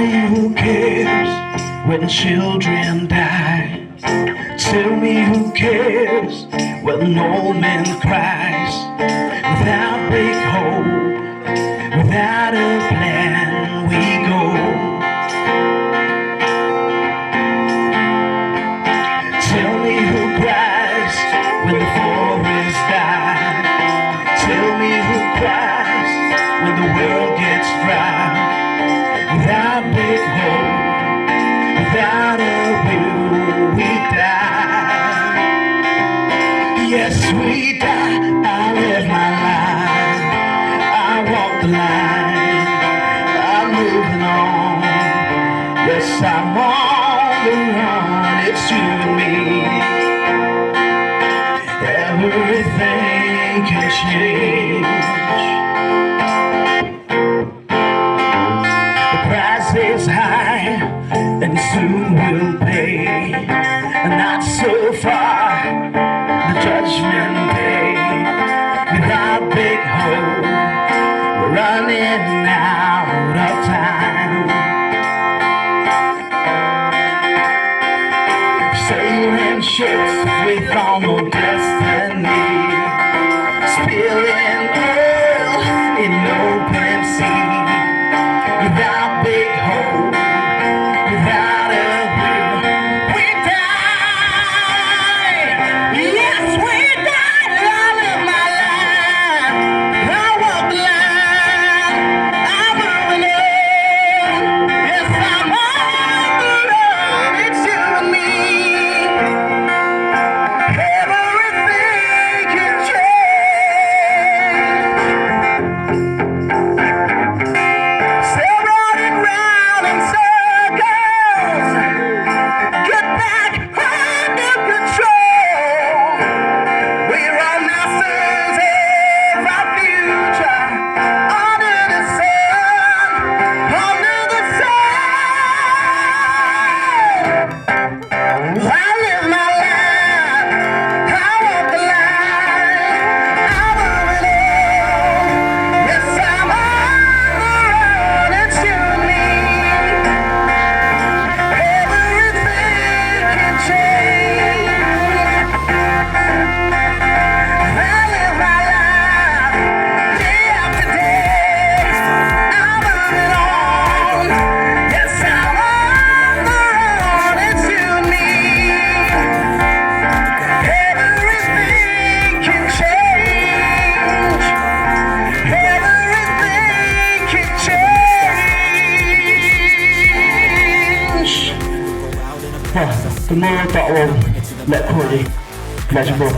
me who cares when children die? Tell me who cares when old man cries? Without big hope, without a plan, we go. Tell me who cries when the forest dies? Tell me who cries when the world gets dry? Without big hope, without a will, we die. Yes, we die. I live my life, I walk the line, I'm moving on. Yes, I'm on the run, it's you and me. Everything can change. The price is high and soon we'll pay. Not so far, the judgment day. Without big hope, we're running out of time. Sailing ships without no destiny, spilling oil in open sea. Without big hope, without a will, we die. Yes, we die. I live my life, I walk the line, I'm moving on. Yes, I'm on the road, it's you and me. Everything can change. Still running round in circles, get back under control. We are masters of our future, under the sun, under the sun. I live my life, I walk the line, I'm moving on. Yes, I'm on the road, it's you and me. Everything can change. I live my life, day after day, I'm moving on. Yes, I'm on the road, it's you and me. Everything can change. Everything can change. The more that will let Cordy, legible.